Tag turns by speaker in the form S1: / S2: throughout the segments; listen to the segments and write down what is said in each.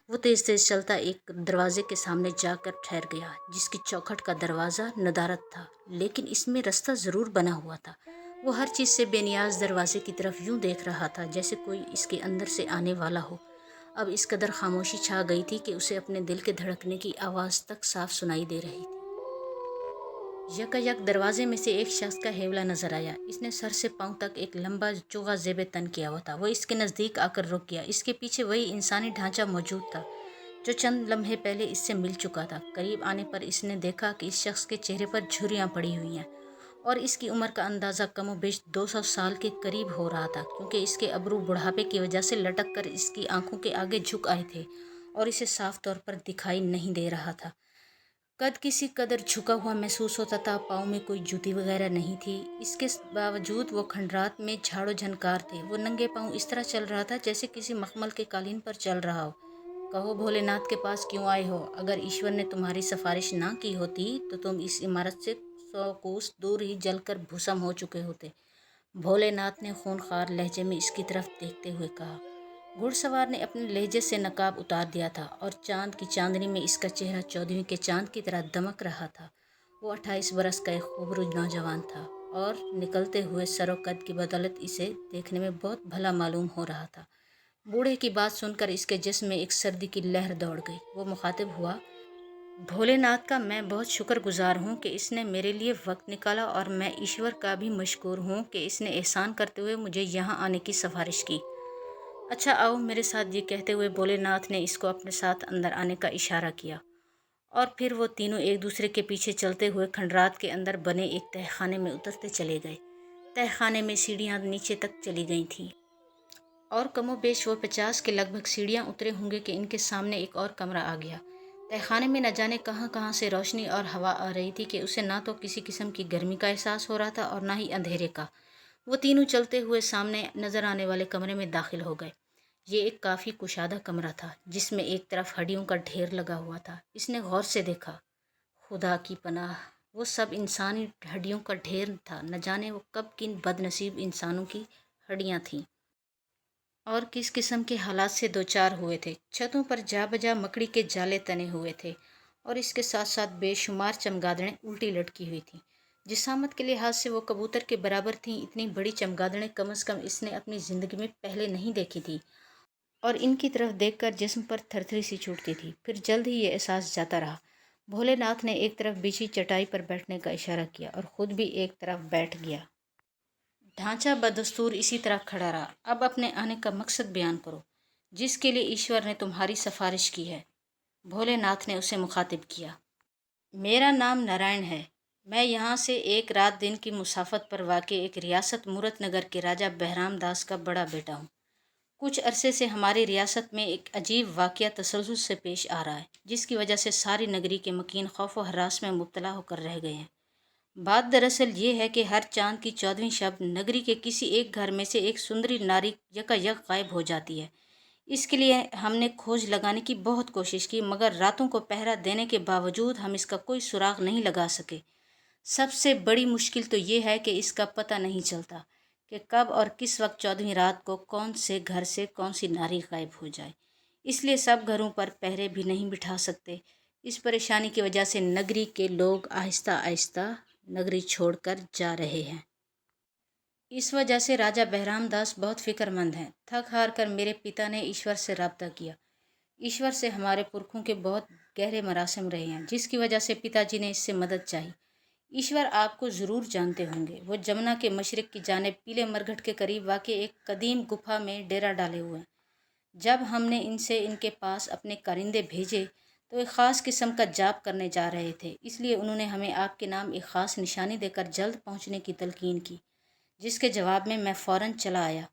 S1: वो तेज़ तेज़ चलता एक दरवाजे के सामने जाकर ठहर गया, जिसकी चौखट का दरवाज़ा नदारद था, लेकिन इसमें रास्ता ज़रूर बना हुआ था। वो हर चीज़ से बेनियाज दरवाजे की तरफ यूं देख रहा था जैसे कोई इसके अंदर से आने वाला हो। अब इस कदर खामोशी छा गई थी कि उसे अपने दिल के धड़कने की आवाज़ तक साफ सुनाई दे रही थी। यकायक दरवाजे में से एक शख्स का हेवला नजर आया। इसने सर से पांव तक एक लंबा चोगा जेब तन किया हुआ था। वो इसके नज़दीक आकर रुक गया। इसके पीछे वही इंसानी ढांचा मौजूद था जो चंद लम्हे पहले इससे मिल चुका था। करीब आने पर इसने देखा कि इस शख्स के चेहरे पर झुर्रियाँ पड़ी हुई हैं और इसकी उम्र का अंदाज़ा कमोबेश 200 साल के करीब हो रहा था, क्योंकि इसके अबरू बुढ़ापे की वजह से लटक कर इसकी आंखों के आगे झुक आए थे और इसे साफ तौर पर दिखाई नहीं दे रहा था। कद किसी कदर झुका हुआ महसूस होता था। पाँव में कोई जूती वगैरह नहीं थी। इसके बावजूद वो खंडरात में झाड़ो झनकार थे। वो नंगे पाँव इस तरह चल रहा था जैसे किसी मखमल के कालीन पर चल रहा हो। कहो भोलेनाथ के पास क्यों आए हो? अगर ईश्वर ने तुम्हारी सिफारिश ना की होती तो तुम इस इमारत से 100 कोस दूर ही जलकर भस्म हो चुके होते। भोलेनाथ ने खूंखार लहजे में इसकी तरफ देखते हुए कहा। घुड़सवार ने अपने लहजे से नकाब उतार दिया था और चांद की चांदनी में इसका चेहरा 14वीं के चांद की तरह दमक रहा था। वो 28 बरस का एक खूबसूरत नौजवान था और निकलते हुए सरोकद की बदौलत इसे देखने में बहुत भला मालूम हो रहा था। बूढ़े की बात सुनकर इसके जिस्म में एक सर्दी की लहर दौड़ गई। वो मुखातिब हुआ, भोलेनाथ का मैं बहुत शुक्रगुजार हूँ कि इसने मेरे लिए वक्त निकाला, और मैं ईश्वर का भी मशकूर हूँ कि इसने एहसान करते हुए मुझे यहाँ आने की सिफारिश की। अच्छा आओ मेरे साथ। ये कहते हुए भोलेनाथ ने इसको अपने साथ अंदर आने का इशारा किया और फिर वो तीनों एक दूसरे के पीछे चलते हुए खंडरात के अंदर बने एक तहखाने में उतरते चले गए। तहखाने में सीढ़ियाँ नीचे तक चली गई थीं और कमोबेश वो 50 के लगभग सीढ़ियाँ उतरे होंगे कि इनके सामने एक और कमरा आ गया। तहखाने में न जाने कहाँ कहाँ से रोशनी और हवा आ रही थी कि उसे ना तो किसी किस्म की गर्मी का एहसास हो रहा था और ना ही अंधेरे का। वो तीनों चलते हुए सामने नजर आने वाले कमरे में दाखिल हो गए। ये एक काफ़ी कुशादा कमरा था जिसमें एक तरफ हड्डियों का ढेर लगा हुआ था। इसने गौर से देखा। खुदा की पनाह, वो सब इंसानी हड्डियों का ढेर था। न जाने वो कब किन बदनसीब इंसानों की हड्डियाँ थीं और किस किस्म के हालात से दो चार हुए थे। छतों पर जा बजा मकड़ी के जाले तने हुए थे और इसके साथ साथ बेशुमार चमगादड़ें उल्टी लटकी हुई थीं। जिसामत के लिहाज से वो कबूतर के बराबर थीं। इतनी बड़ी चमगादड़ें कम से कम इसने अपनी ज़िंदगी में पहले नहीं देखी थी और इनकी तरफ देखकर जिस्म पर थरथरी सी छूटती थी। फिर जल्द ही ये एहसास जाता रहा। भोलेनाथ ने एक तरफ बिछी चटाई पर बैठने का इशारा किया और ख़ुद भी एक तरफ बैठ गया। ढांचा बदस्तूर इसी तरह खड़ा रहा। अब अपने आने का मकसद बयान करो, जिसके लिए ईश्वर ने तुम्हारी सिफारिश की है। भोलेनाथ ने उसे मुखातिब किया। मेरा नाम नारायण है। मैं यहाँ से एक रात दिन की मुसाफत पर वाक़ एक रियासत मूरत नगर के राजा बहराम दास का बड़ा बेटा हूँ। कुछ अरसे से हमारी रियासत में एक अजीब वाक़या तसलसल से पेश आ रहा है, जिसकी वजह से सारी नगरी के मकीन खौफ व हरास में मुब्तला होकर रह गए हैं। बात दरअसल ये है कि हर चांद की 14वीं शब नगरी के किसी एक घर में से एक सुंदरी नारी यकायक गायब हो जाती है। इसके लिए हमने खोज लगाने की बहुत कोशिश की, मगर रातों को पहरा देने के बावजूद हम इसका कोई सुराग नहीं लगा सके। सबसे बड़ी मुश्किल तो ये है कि इसका पता नहीं चलता कि कब और किस वक्त 14वीं रात को कौन से घर से कौन सी नारी गायब हो जाए। इसलिए सब घरों पर पहरे भी नहीं बिठा सकते। इस परेशानी की वजह से नगरी के लोग आहिस्ता आहिस्ता नगरी छोड़कर जा रहे हैं। इस वजह से राजा बहराम दास बहुत फिक्रमंद हैं। थक हार कर मेरे पिता ने ईश्वर से राब्ता किया। ईश्वर से हमारे पुरखों के बहुत गहरे मरासिम रहे हैं, जिसकी वजह से पिताजी ने इससे मदद चाही। ईश्वर आपको ज़रूर जानते होंगे। वो जमुना के मशरक़ की जानिब पीले मरघट के करीब वाक़ एक कदीम गुफा में डेरा डाले हुए हैं। जब हमने इनसे इनके पास अपने कारिंदे भेजे तो एक ख़ास किस्म का जाप करने जा रहे थे, इसलिए उन्होंने हमें आपके नाम एक ख़ास निशानी देकर जल्द पहुंचने की तलकीन की, जिसके जवाब में मैं फ़ौरन चला आया।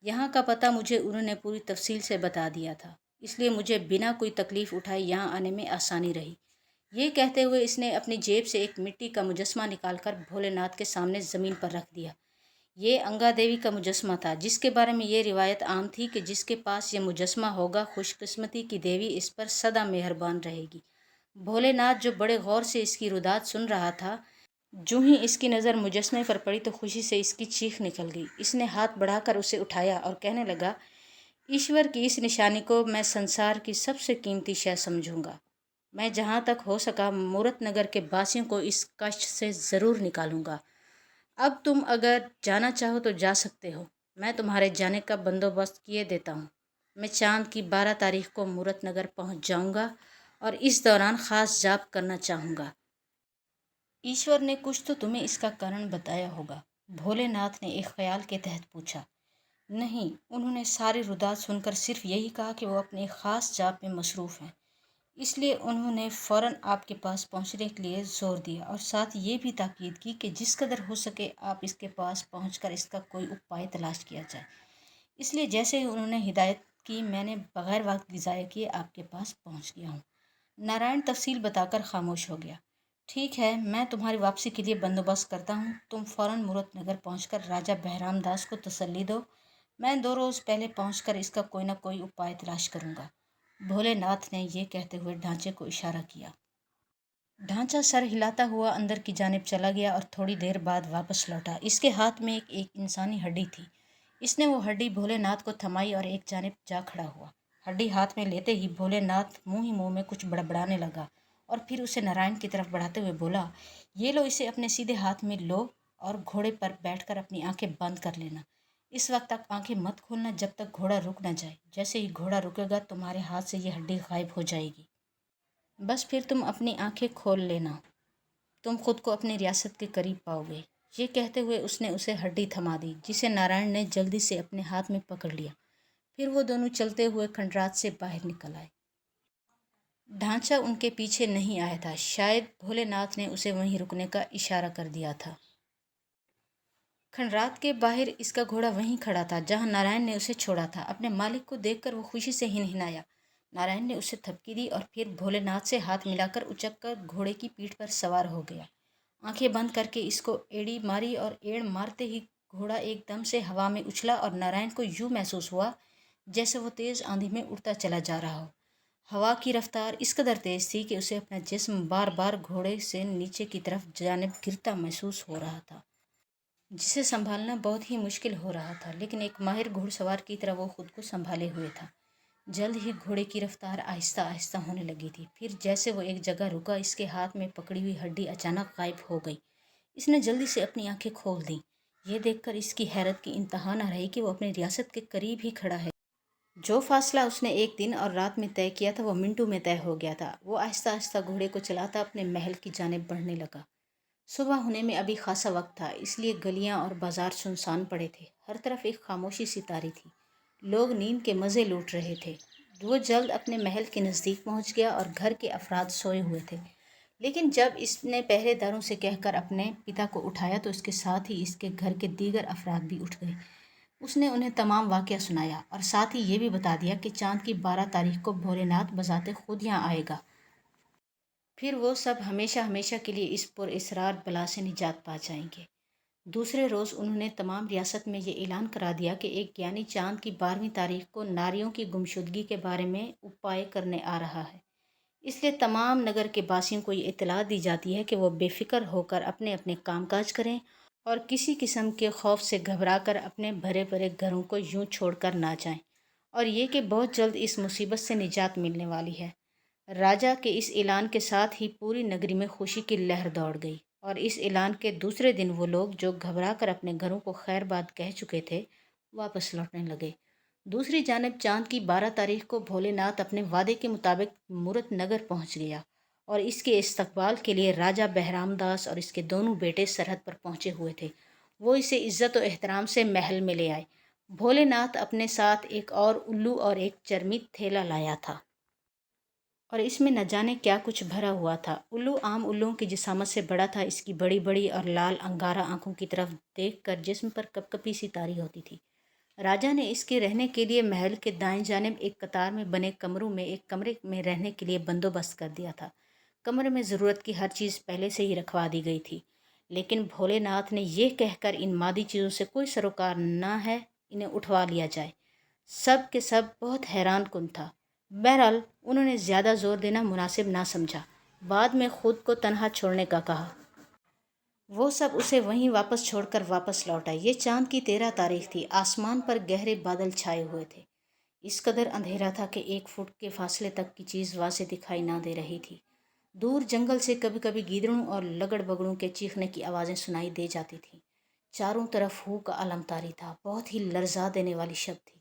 S1: यहाँ का पता मुझे उन्होंने पूरी तफसील से बता दिया था, इसलिए मुझे बिना कोई तकलीफ़ उठाए यहाँ आने में आसानी रही। ये कहते हुए इसने अपनी जेब से एक मिट्टी का मुजस्मा निकालकर भोलेनाथ के सामने ज़मीन पर रख दिया। ये अंगा देवी का मुजस्मा था, जिसके बारे में ये रिवायत आम थी कि जिसके पास ये मुजस्मा होगा खुशकिस्मती की देवी इस पर सदा मेहरबान रहेगी। भोलेनाथ जो बड़े गौर से इसकी रुदात सुन रहा था, जूँ ही इसकी नज़र मुजस्मे पर पड़ी तो खुशी से इसकी चीख निकल गई। इसने हाथ बढ़ाकर उसे उठाया और कहने लगा, ईश्वर की इस निशानी को मैं संसार की सबसे कीमती शय समझूंगा। मैं जहाँ तक हो सका मूरत नगर के वासियों को इस कष्ट से ज़रूर निकालूंगा। अब तुम अगर जाना चाहो तो जा सकते हो। मैं तुम्हारे जाने का बंदोबस्त किए देता हूँ। मैं चाँद की 12 तारीख को मूरत नगर पहुँच जाऊँगा और इस दौरान ख़ास जाप करना चाहूँगा। ईश्वर ने कुछ तो तुम्हें इसका कारण बताया होगा। भोलेनाथ ने एक ख्याल के तहत पूछा। नहीं, उन्होंने सारी रुदात सुनकर सिर्फ यही कहा कि वो अपने ख़ास जाप में मसरूफ़ हैं। इसलिए उन्होंने फ़ौरन आपके पास पहुंचने के लिए ज़ोर दिया और साथ ये भी ताकीद की कि जिस कदर हो सके आप इसके पास पहुंचकर इसका कोई उपाय तलाश किया जाए। इसलिए जैसे ही उन्होंने हिदायत की मैंने बग़ैर वक्त ज़ाया किए आपके पास पहुंच गया हूँ। नारायण तफसील बताकर खामोश हो गया। ठीक है, मैं तुम्हारी वापसी के लिए बंदोबस्त करता हूँ। तुम फ़ौरन मूरत नगर पहुँचकर राजा बहराम दास को तसल्ली दो। मैं 2 रोज़ पहले पहुँचकर इसका कोई न कोई उपाय तलाश करूँगा। भोलेनाथ ने ये कहते हुए ढांचे को इशारा किया। ढांचा सर हिलाता हुआ अंदर की जानिब चला गया और थोड़ी देर बाद वापस लौटा। इसके हाथ में एक इंसानी हड्डी थी। इसने वो हड्डी भोलेनाथ को थमाई और एक जानिब जा खड़ा हुआ। हड्डी हाथ में लेते ही भोलेनाथ मुंह ही मुंह में कुछ बड़बड़ाने लगा और फिर उसे नारायण की तरफ बढ़ाते हुए बोला, ये लो, इसे अपने सीधे हाथ में लो और घोड़े पर बैठकर अपनी आंखें बंद कर लेना। इस वक्त तक आंखें मत खोलना जब तक घोड़ा रुक न जाए। जैसे ही घोड़ा रुकेगा तुम्हारे हाथ से ये हड्डी गायब हो जाएगी। बस फिर तुम अपनी आंखें खोल लेना। तुम खुद को अपनी रियासत के करीब पाओगे। ये कहते हुए उसने उसे हड्डी थमा दी, जिसे नारायण ने जल्दी से अपने हाथ में पकड़ लिया। फिर वो दोनों चलते हुए खंडरात से बाहर निकल आए। ढांचा उनके पीछे नहीं आया था। शायद भोलेनाथ ने उसे वहीं रुकने का इशारा कर दिया था। खंडरात के बाहर इसका घोड़ा वहीं खड़ा था जहां नारायण ने उसे छोड़ा था। अपने मालिक को देखकर वो खुशी से हिनहिनाया। नारायण ने उसे थपकी दी और फिर भोलेनाथ से हाथ मिलाकर उचक कर घोड़े की पीठ पर सवार हो गया। आंखें बंद करके इसको एड़ी मारी और एड़ मारते ही घोड़ा एकदम से हवा में उछला और नारायण को यूं महसूस हुआ जैसे वो तेज़ आंधी में उड़ता चला जा रहा हो। हवा की रफ्तार इस कदर तेज़ थी कि उसे अपना जिस्म बार बार घोड़े से नीचे की तरफ जानिब गिरता महसूस हो रहा था, जिसे संभालना बहुत ही मुश्किल हो रहा था। लेकिन एक माहिर घुड़सवार की तरह वो खुद को संभाले हुए था। जल्द ही घोड़े की रफ्तार आहिस्ता आहिस्ता होने लगी थी। फिर जैसे वो एक जगह रुका, इसके हाथ में पकड़ी हुई हड्डी अचानक गायब हो गई। इसने जल्दी से अपनी आंखें खोल दी। ये देखकर इसकी हैरत की इंतहा न रही कि वो अपनी रियासत के करीब ही खड़ा है। जो फासला उसने एक दिन और रात में तय किया था वो मिनटों में तय हो गया था। वो आहिस्ता आहिस्ता घोड़े को चलाता अपने महल की जानिब बढ़ने लगा। सुबह होने में अभी खासा वक्त था, इसलिए गलियां और बाजार सुनसान पड़े थे। हर तरफ एक खामोशी सी तारी थी। लोग नींद के मज़े लूट रहे थे। वो जल्द अपने महल के नज़दीक पहुंच गया और घर के अफराद सोए हुए थे। लेकिन जब इसने पहरेदारों से कहकर अपने पिता को उठाया तो इसके साथ ही इसके घर के दीगर अफराद भी उठ गए। उसने उन्हें तमाम वाक़या सुनाया और साथ ही ये भी बता दिया कि चाँद की 12 तारीख को भोलेनाथ बज़ाते खुद यहाँ आएगा। फिर वो सब हमेशा हमेशा के लिए इस पुरअसरार बला से निजात पा जाएंगे। दूसरे रोज़ उन्होंने तमाम रियासत में ये ऐलान करा दिया कि एक ज्ञानी चाँद की 12वीं तारीख को नारियों की गुमशुदगी के बारे में उपाय करने आ रहा है। इसलिए तमाम नगर के वासियों को ये इत्तला दी जाती है कि वो बेफिक्र होकर अपने अपने कामकाज करें और किसी किस्म के खौफ से घबरा कर अपने भरे भरे घरों को यूं छोड़कर ना जाएं। और ये कि बहुत जल्द इस मुसीबत से निजात मिलने वाली है। राजा के इस ऐलान के साथ ही पूरी नगरी में खुशी की लहर दौड़ गई और इस ऐलान के दूसरे दिन वो लोग जो घबरा कर अपने घरों को खैरबाद कह चुके थे वापस लौटने लगे। दूसरी जानिब चाँद की 12 तारीख को भोलेनाथ अपने वादे के मुताबिक मूरत नगर पहुंच गया और इसके इस्तकबाल के लिए राजा बहराम दास और इसके दोनों बेटे सरहद पर पहुंचे हुए थे। वो इसे इज़्ज़त और एहतराम से महल में ले आए। भोलेनाथ अपने साथ एक और उल्लू और एक चर्मी थैला लाया था और इसमें न जाने क्या कुछ भरा हुआ था। उल्लू आम उल्लुओं की जिसामत से बड़ा था। इसकी बड़ी बड़ी और लाल अंगारा आंखों की तरफ देखकर जिस्म पर कपकपी सी तारी होती थी। राजा ने इसके रहने के लिए महल के दाएं जानिब एक कतार में बने कमरों में एक कमरे में रहने के लिए बंदोबस्त कर दिया था। कमरे में ज़रूरत की हर चीज़ पहले से ही रखवा दी गई थी। लेकिन भोलेनाथ ने यह कहकर इन मादी चीज़ों से कोई सरोकार न है, इन्हें उठवा लिया जाए। सब के सब बहुत हैरान कुन था। बहरहाल उन्होंने ज़्यादा ज़ोर देना मुनासिब ना समझा। बाद में खुद को तनहा छोड़ने का कहा। वो सब उसे वहीं वापस छोड़कर वापस लौट आए। ये चाँद की 13 तारीख थी। आसमान पर गहरे बादल छाए हुए थे। اس قدر اندھیرا تھا کہ 1 فٹ کے فاصلے تک کی چیز واضح دکھائی نہ دے رہی تھی۔ دور جنگل سے کبھی کبھی گیدڑوں اور لگڑ بگڑوں کے چیخنے کی آوازیں سنائی دے جاتی تھیں۔ چاروں طرف ہو کا عالم طاری تھا، بہت ہی لرزا دینے والی شب تھی۔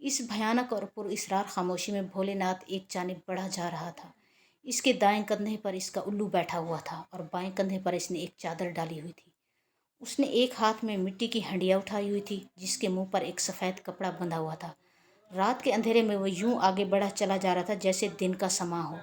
S1: اس بھیانک اور پر اسرار خاموشی میں بھولے ناتھ ایک جانب بڑھا جا رہا تھا۔ اس کے دائیں کندھے پر اس کا الو بیٹھا ہوا تھا اور بائیں کندھے پر اس نے ایک چادر ڈالی ہوئی تھی۔ اس نے ایک ہاتھ میں مٹی کی ہنڈیا اٹھائی ہوئی تھی جس کے منہ پر ایک سفید کپڑا بندھا ہوا تھا۔ رات کے اندھیرے میں وہ یوں آگے بڑھا چلا جا رہا تھا جیسے دن کا سماں ہو۔